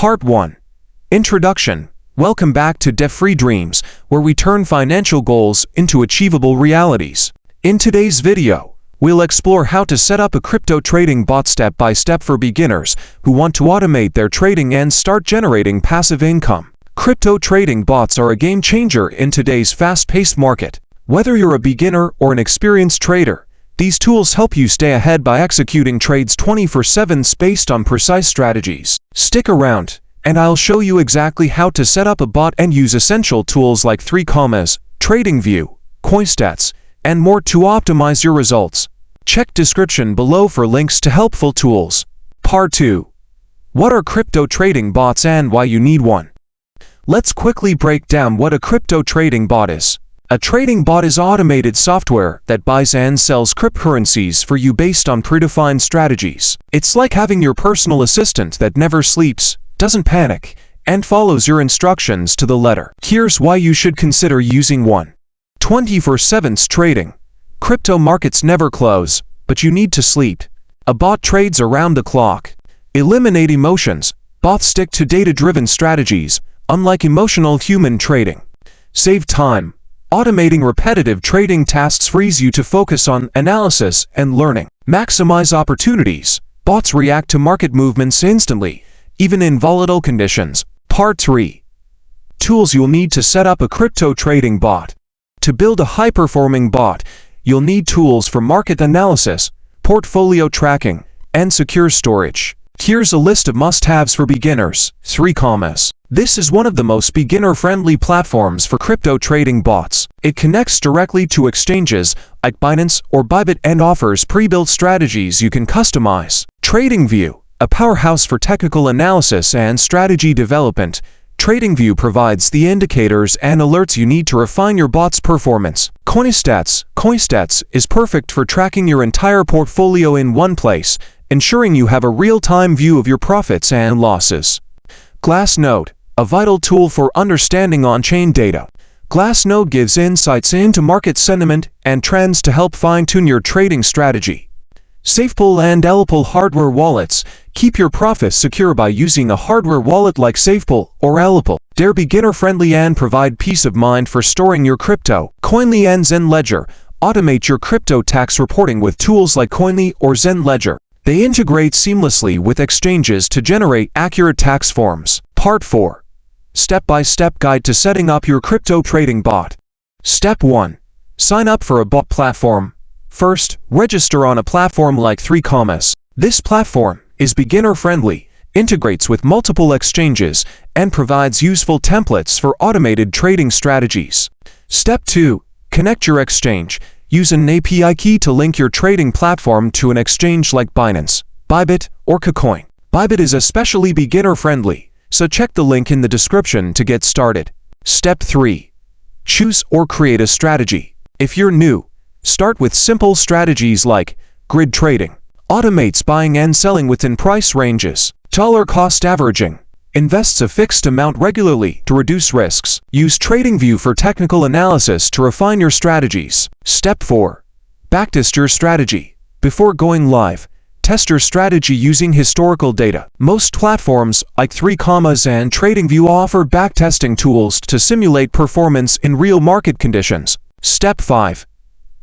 Part 1. Introduction. Welcome back to Debt-Free Dreams, where we turn financial goals into achievable realities. In today's video, we'll explore how to set up a crypto trading bot step by step for beginners who want to automate their trading and start generating passive income. Crypto trading bots are a game changer in today's fast-paced market. Whether you're a beginner or an experienced trader, these tools help you stay ahead by executing trades 24/7 based on precise strategies. Stick around, and I'll show you exactly how to set up a bot and use essential tools like TradingView, CoinStats, and more to optimize your results. Check description below for links to helpful tools. Part 2. What are crypto trading bots and why you need one? Let's quickly break down what a crypto trading bot is. A trading bot is automated software that buys and sells cryptocurrencies for you based on predefined strategies. It's like having your personal assistant that never sleeps, doesn't panic, and follows your instructions to the letter. Here's why you should consider using one. 24/7 trading. Crypto markets never close, but you need to sleep. A bot trades around the clock. Eliminate emotions. Bots stick to data-driven strategies, unlike emotional human trading. Save time. Automating repetitive trading tasks frees you to focus on analysis and learning. Maximize opportunities. Bots react to market movements instantly, even in volatile conditions. Part 3. Tools you'll need to set up a crypto trading bot. To build a high-performing bot, you'll need tools for market analysis, portfolio tracking, and secure storage. Here's a list of must-haves for beginners. 3. This is one of the most beginner-friendly platforms for crypto trading bots. It connects directly to exchanges like Binance or Bybit and offers pre-built strategies you can customize. TradingView, a powerhouse for technical analysis and strategy development. TradingView provides the indicators and alerts you need to refine your bot's performance. CoinStats is perfect for tracking your entire portfolio in one place, ensuring you have a real-time view of your profits and losses. Glassnode, a vital tool for understanding on-chain data. Glassnode gives insights into market sentiment and trends to help fine-tune your trading strategy. SafePool and LPool hardware wallets. Keep your profits secure by using a hardware wallet like SafePool or LPool. They're beginner-friendly and provide peace of mind for storing your crypto. Coinly and Zenledger. Automate your crypto tax reporting with tools like Coinly or Zenledger. They integrate seamlessly with exchanges to generate accurate tax forms. Part 4. Step-by-step guide to setting up your crypto trading bot. Step 1. Sign up for a bot platform. First, register on a platform like 3. This platform is beginner-friendly, integrates with multiple exchanges, and provides useful templates for automated trading strategies. Step 2. Connect your exchange. Use an API key to link your trading platform to an exchange like Binance, Bybit, or KuCoin. Bybit is especially beginner-friendly, so check the link in the description to get started. Step 3. Choose or create a strategy. If you're new, start with simple strategies like grid trading. Automates buying and selling within price ranges. Dollar cost averaging. Invests a fixed amount regularly to reduce risks. Use TradingView for technical analysis to refine your strategies. Step 4. Backtest your strategy. Before going live, test your strategy using historical data. Most platforms like 3 and TradingView offer backtesting tools to simulate performance in real market conditions. Step 5.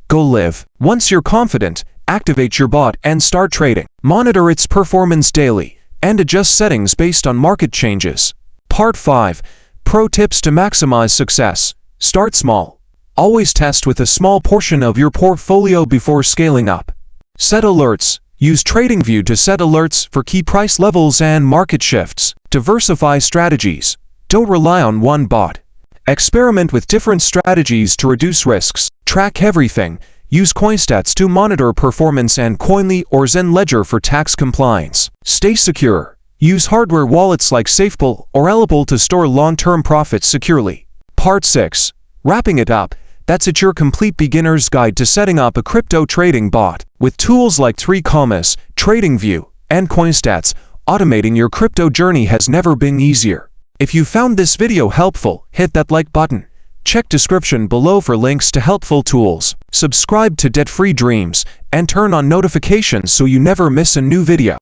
Go live. Once you're confident, activate your bot and start trading. Monitor its performance daily and adjust settings based on market changes. Part 5. Pro tips to maximize success. Start small. Always test with a small portion of your portfolio before scaling up. Set alerts. Use TradingView to set alerts for key price levels and market shifts. Diversify strategies. Don't rely on one bot. Experiment with different strategies to reduce risks. Track everything. Use CoinStats to monitor performance and Coinly or Zenledger for tax compliance. Stay secure. Use hardware wallets like SafePool or LPool to store long-term profits securely. Part 6. Wrapping it up, that's your complete beginner's guide to setting up a crypto trading bot. With tools like 3 TradingView, and CoinStats, automating your crypto journey has never been easier. If you found this video helpful, hit that like button. Check description below for links to helpful tools. Subscribe to Debt-Free Dreams and turn on notifications so you never miss a new video.